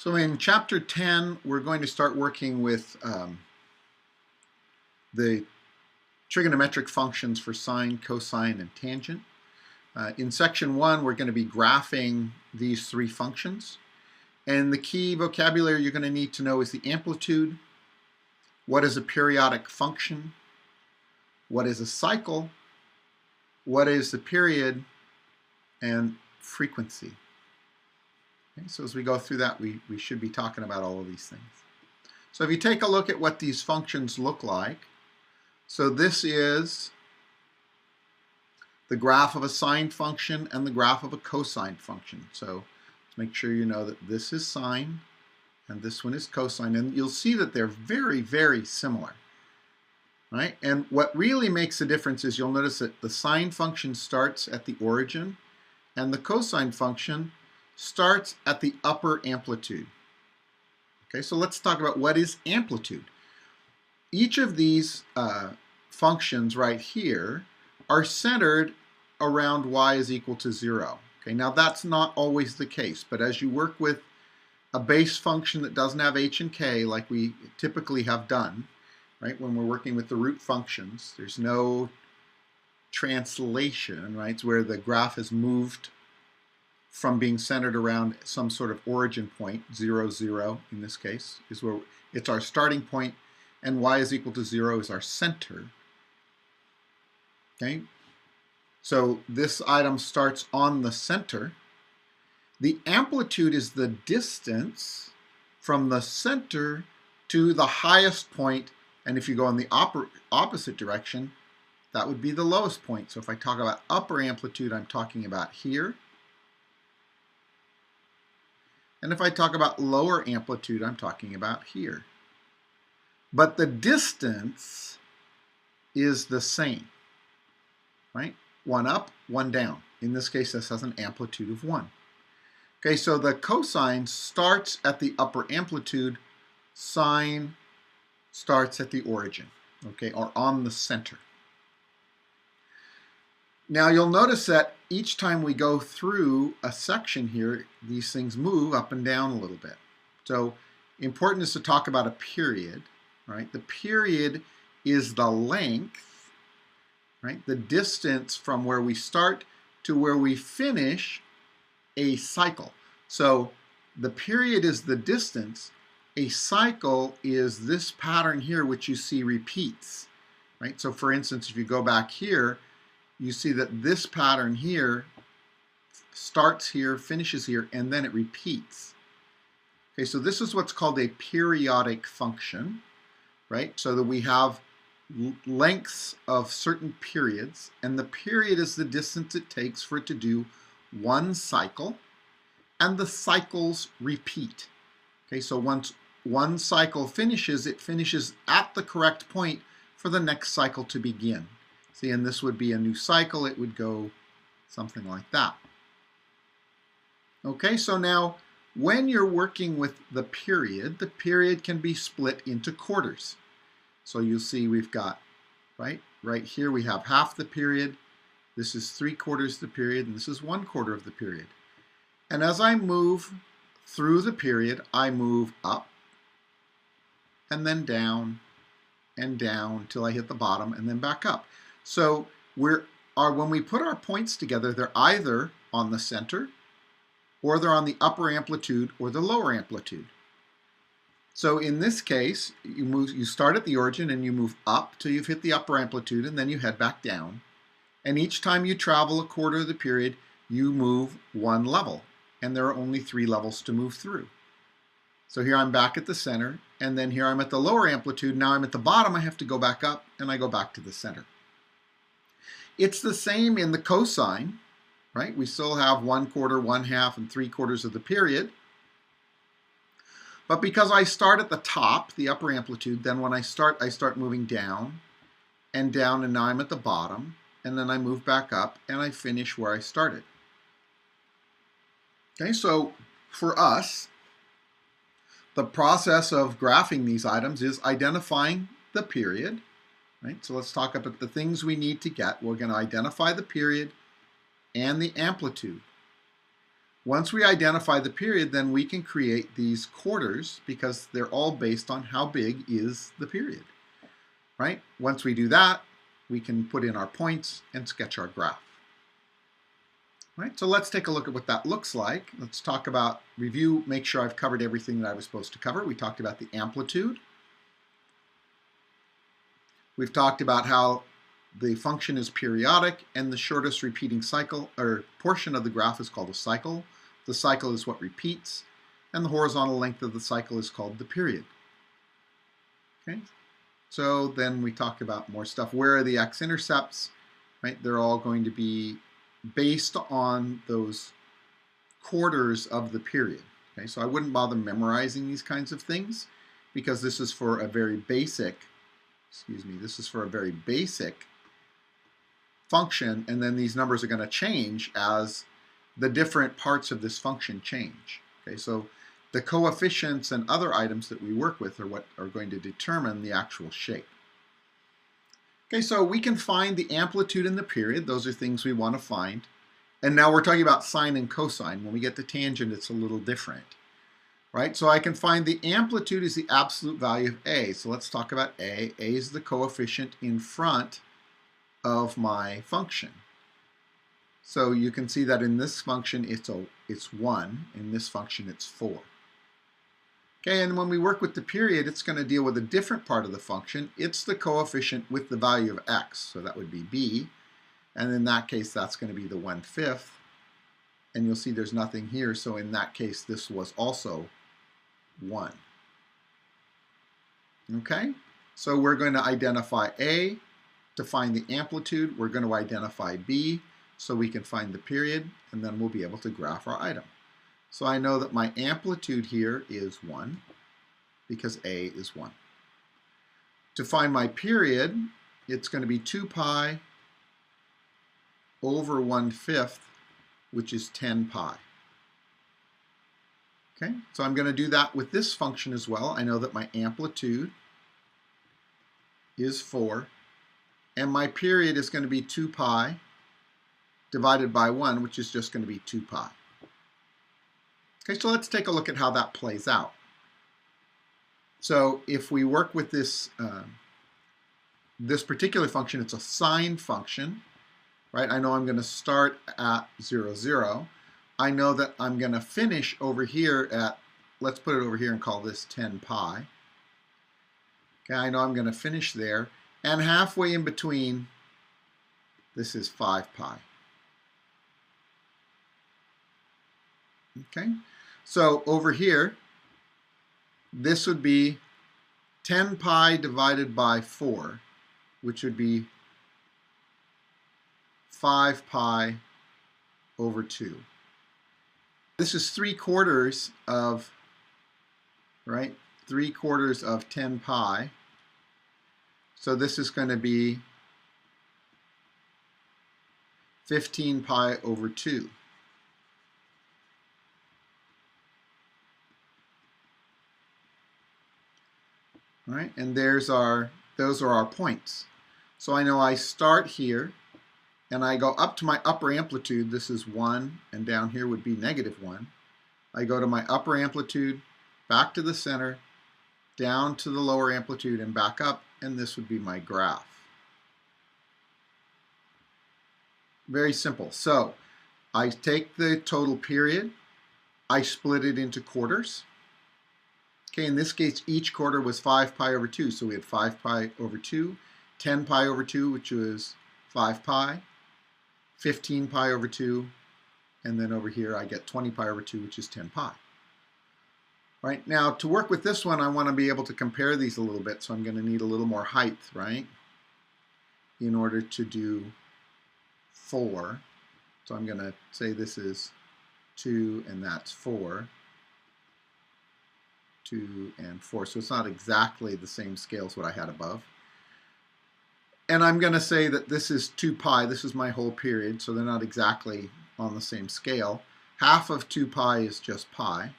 So in chapter 10, we're going to start working with the trigonometric functions for sine, cosine, and tangent. In section 1, we're going to be graphing these three functions. And the key vocabulary you're going to need to know is the amplitude, what is a periodic function, what is a cycle, what is the period, and frequency. Okay, so as we go through that, we should be talking about all of these things. So if you take a look at what these functions look like, so this is the graph of a sine function and the graph of a cosine function. So let's make sure you know that this is sine and this one is cosine, and you'll see that they're very, very similar. Right? And what really makes a difference is you'll notice that the sine function starts at the origin and the cosine function starts at the upper amplitude. Okay, so let's talk about what is amplitude. Each of these functions right here are centered around y is equal to 0. Okay, now that's not always the case, but as you work with a base function that doesn't have h and k like we typically have done, right, when we're working with the root functions, there's no translation, right? It's where the graph has moved from being centered around some sort of origin point, 0, 0 in this case, is where it's our starting point, and y is equal to 0 is our center. Okay, so this item starts on the center. The amplitude is the distance from the center to the highest point, and if you go in the opposite direction, that would be the lowest point. So if I talk about upper amplitude, I'm talking about here. And if I talk about lower amplitude, I'm talking about here. But the distance is the same, right? One up, one down. In this case, this has an amplitude of 1. Okay, so the cosine starts at the upper amplitude, sine starts at the origin, okay, or on the center. Now you'll notice that each time we go through a section here, these things move up and down a little bit. So important is to talk about a period, right? The period is the length, right? The distance from where we start to where we finish a cycle. So the period is the distance. A cycle is this pattern here, which you see repeats, right? So for instance, if you go back here, you see that this pattern here starts here, finishes here, and then it repeats. Okay, so this is what's called a periodic function, right? So that we have lengths of certain periods, and the period is the distance it takes for it to do one cycle, and the cycles repeat. Okay, so once one cycle finishes, it finishes at the correct point for the next cycle to begin. See, and this would be a new cycle. It would go something like that. Okay, so now when you're working with the period can be split into quarters. So you'll see we've got, right here we have half the period. This is 3/4 of the period, and this is 1/4 of the period. And as I move through the period, I move up and then down and down until I hit the bottom and then back up. So when we put our points together, they're either on the center or they're on the upper amplitude or the lower amplitude. So in this case, you start at the origin and you move up till you've hit the upper amplitude, and then you head back down. And each time you travel a quarter of the period, you move one level, and there are only 3 levels to move through. So here I'm back at the center, and then here I'm at the lower amplitude. Now I'm at the bottom, I have to go back up, and I go back to the center. It's the same in the cosine, right? We still have 1/4, 1/2, and 3/4 of the period. But because I start at the top, the upper amplitude, then when I start moving down, and now I'm at the bottom, and then I move back up, and I finish where I started. Okay, so for us, the process of graphing these items is identifying the period, right? So let's talk about the things we need to get. We're going to identify the period and the amplitude. Once we identify the period, then we can create these quarters because they're all based on how big is the period, right? Once we do that, we can put in our points and sketch our graph. Right, so let's take a look at what that looks like. Let's talk about review, make sure I've covered everything that I was supposed to cover. We talked about the amplitude. We've talked about how the function is periodic and the shortest repeating cycle or portion of the graph is called a cycle. The cycle is what repeats, and the horizontal length of the cycle is called the period. Okay, so then we talk about more stuff. Where are the x-intercepts? Right, they're all going to be based on those quarters of the period. Okay, so I wouldn't bother memorizing these kinds of things because this is for a very basic, this is for a very basic function, and then these numbers are going to change as the different parts of this function change. Okay, so the coefficients and other items that we work with are what are going to determine the actual shape. Okay, so we can find the amplitude and the period. Those are things we want to find. And now we're talking about sine and cosine. When we get to tangent, it's a little different, right? So I can find the amplitude is the absolute value of A. So let's talk about A. A is the coefficient in front of my function. So you can see that in this function, it's 1. In this function, it's 4. Okay, and when we work with the period, it's going to deal with a different part of the function. It's the coefficient with the value of x, so that would be b. And in that case, that's going to be the 1/5. And you'll see there's nothing here, so in that case, this was also 1. Okay, so we're going to identify A to find the amplitude. We're going to identify B so we can find the period, and then we'll be able to graph our item. So I know that my amplitude here is 1 because A is 1. To find my period, it's going to be 2 pi over 1/5, which is 10 pi. Okay, so I'm going to do that with this function as well. I know that my amplitude is 4, and my period is going to be 2 pi divided by 1, which is just going to be 2 pi. Okay, so let's take a look at how that plays out. So if we work with this, this particular function, it's a sine function, right? I know I'm going to start at 0, 0. I know that I'm going to finish over here at, let's put it over here and call this 10 pi. Okay, I know I'm going to finish there. And halfway in between, this is 5 pi. Okay, so over here, this would be 10 pi divided by 4, which would be 5 pi over 2. This is 3/4 of, right, 3/4 of 10 pi. So this is going to be 15 pi over 2. All right, and those are our points. So I know I start here and I go up to my upper amplitude. This is 1, and down here would be -1. I go to my upper amplitude, back to the center, down to the lower amplitude, and back up, and this would be my graph. Very simple. So I take the total period, I split it into quarters. Okay, in this case, each quarter was 5 pi over 2, so we had 5 pi over 2, 10 pi over 2, which was 5 pi, 15 pi over 2, and then over here I get 20 pi over 2, which is 10 pi. Right, now to work with this one, I want to be able to compare these a little bit, so I'm going to need a little more height, right, in order to do 4. So I'm going to say this is 2 and that's 4. 2 and 4. So it's not exactly the same scale as what I had above. And I'm going to say that this is 2 pi. This is my whole period, so they're not exactly on the same scale. Half of 2 pi is just pi.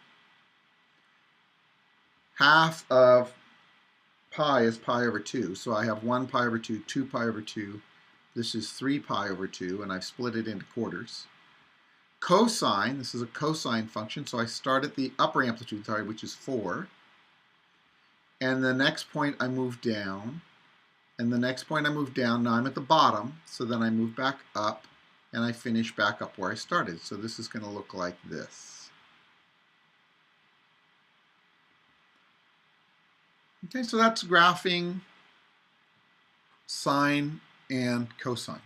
Half of pi is pi over 2. So I have 1 pi over 2, 2 pi over 2. This is 3 pi over 2, and I've split it into quarters. Cosine, this is a cosine function, so I start at the upper amplitude, sorry, which is 4. And the next point I move down. And the next point I move down. Now I'm at the bottom, so then I move back up, and I finish back up where I started. So this is going to look like this. Okay, so that's graphing sine and cosine.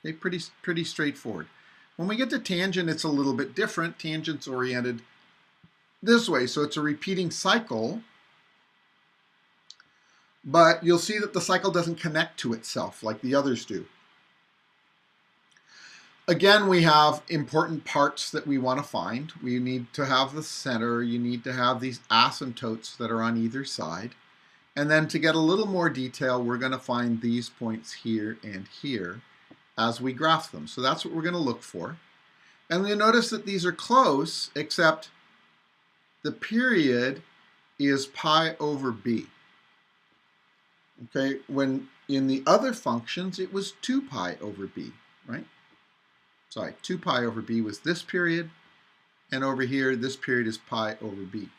Okay, pretty straightforward. When we get to tangent, it's a little bit different. Tangent's oriented this way, so it's a repeating cycle, but you'll see that the cycle doesn't connect to itself like the others do. Again, we have important parts that we want to find. We need to have the center. You need to have these asymptotes that are on either side. And then to get a little more detail, we're going to find these points here and here as we graph them. So that's what we're going to look for. And you'll notice that these are close, except the period is pi over b. Okay, when in the other functions, it was 2 pi over b, right? Sorry, 2 pi over b was this period, and over here, this period is pi over b.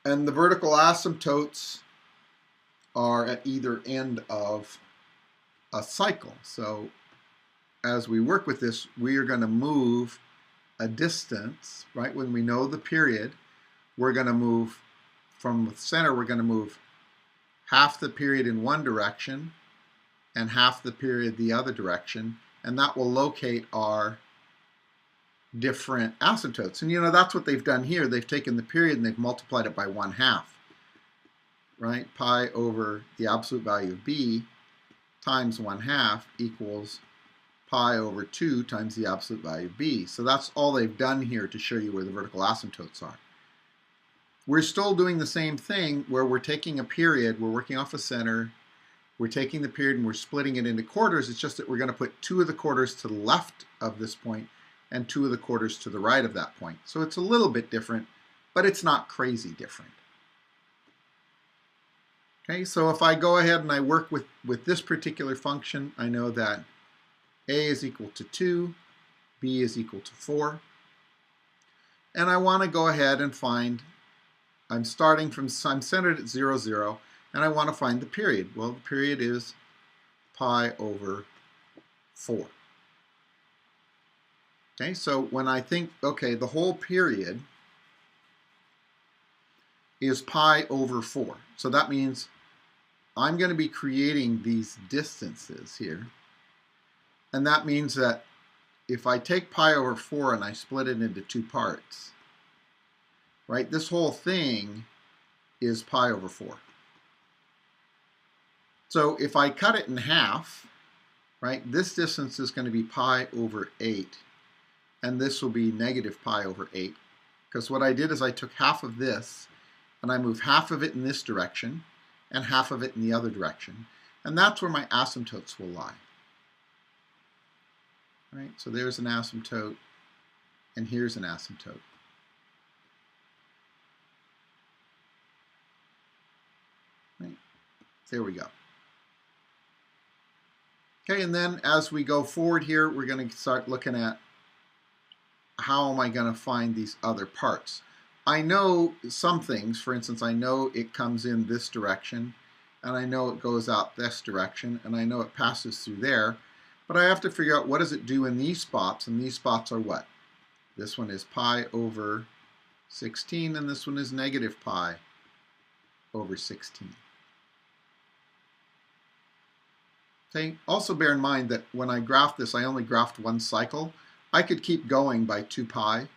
And the vertical asymptotes are at either end of a cycle. So as we work with this, we are going to move a distance, right? When we know the period, we're going to move from the center, we're going to move half the period in one direction and half the period the other direction, and that will locate our different asymptotes. And you know, that's what they've done here. They've taken the period and they've multiplied it by 1/2, right? Pi over the absolute value of b times 1/2 equals pi over 2 times the absolute value of b. So that's all they've done here to show you where the vertical asymptotes are. We're still doing the same thing where we're taking a period, we're working off a center, we're taking the period and we're splitting it into quarters. It's just that we're going to put 2 of the quarters to the left of this point and 2 of the quarters to the right of that point. So it's a little bit different, but it's not crazy different. Okay, so if I go ahead and I work with this particular function, I know that a is equal to 2, b is equal to 4. And I want to go ahead and find, I'm centered at 0, 0, and I want to find the period. Well, the period is pi over 4. Okay, so when I think, okay, the whole period is pi over 4. So that means I'm going to be creating these distances here. And that means that if I take pi over 4 and I split it into 2 parts, right, this whole thing is pi over 4. So if I cut it in half, right, this distance is going to be pi over 8. And this will be negative pi over 8. Because what I did is I took half of this and I moved half of it in this direction and half of it in the other direction. And that's where my asymptotes will lie. Right? So there's an asymptote and here's an asymptote. Right? There we go. Okay, and then as we go forward here, we're going to start looking at how am I going to find these other parts. I know some things. For instance, I know it comes in this direction, and I know it goes out this direction, and I know it passes through there, but I have to figure out what does it do in these spots, and these spots are what? This one is pi over 16, and this one is negative pi over 16. Okay. Also bear in mind that when I graphed this, I only graphed one cycle. I could keep going by 2 pi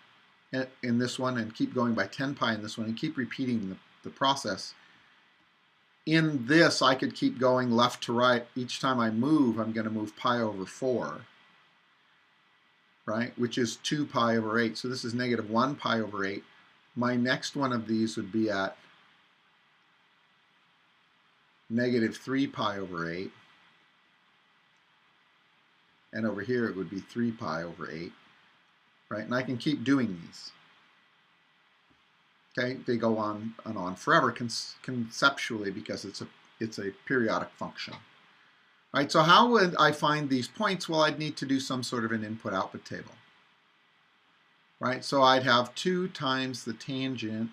in this one and keep going by 10 pi in this one and keep repeating the process. In this, I could keep going left to right. Each time I move, I'm going to move pi over 4, right, which is 2 pi over 8. So this is negative 1 pi over 8. My next one of these would be at negative 3 pi over 8. And over here it would be 3 pi over 8, right? And I can keep doing these. Okay, they go on and on forever conceptually because it's a periodic function. Right, so how would I find these points? Well, I'd need to do some sort of an input-output table. Right, so I'd have 2 times the tangent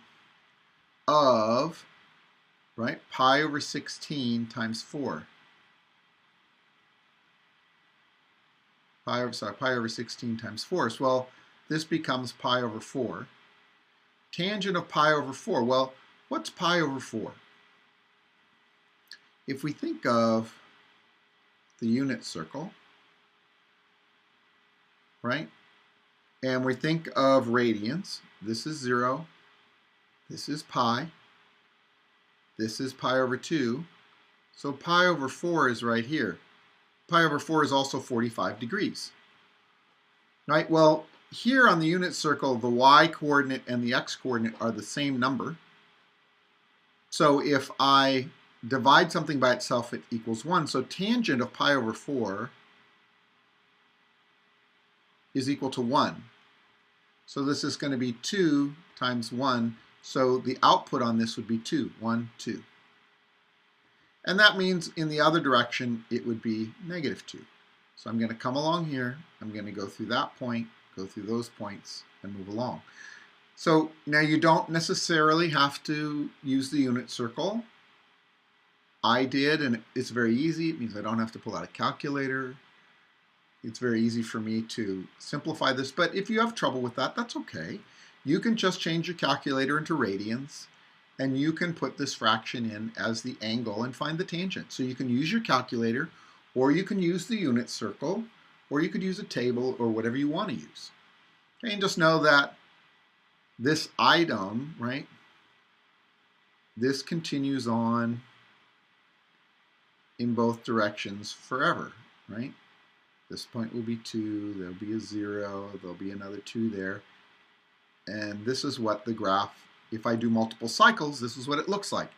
of, right, pi over 16 times 4. Pi over 16 times 4. So, well, this becomes pi over 4. Tangent of pi over 4. Well, what's pi over 4? If we think of the unit circle, right, and we think of radians, this is 0, this is pi over 2, so pi over 4 is right here. Pi over 4 is also 45 degrees. Right, well, here on the unit circle, the y-coordinate and the x-coordinate are the same number. So if I divide something by itself, it equals 1. So tangent of pi over 4 is equal to 1. So this is going to be 2 times 1. So the output on this would be 2. 1, 2. And that means in the other direction, it would be negative 2. So I'm going to come along here. I'm going to go through that point, go through those points, and move along. So now you don't necessarily have to use the unit circle. I did, and it's very easy. It means I don't have to pull out a calculator. It's very easy for me to simplify this, but if you have trouble with that, that's okay. You can just change your calculator into radians, and you can put this fraction in as the angle and find the tangent. So you can use your calculator, or you can use the unit circle, or you could use a table, or whatever you want to use. Okay, and just know that this item, right, this continues on in both directions forever, right? This point will be 2, there'll be a 0, there'll be another 2 there. And this is what the graph, if I do multiple cycles, this is what it looks like.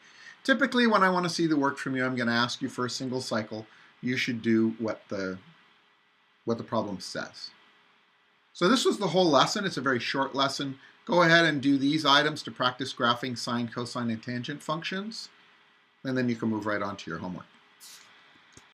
Typically, when I want to see the work from you, I'm going to ask you for a single cycle. You should do what the problem says. So this was the whole lesson. It's a very short lesson. Go ahead and do these items to practice graphing sine, cosine, and tangent functions, and then you can move right on to your homework.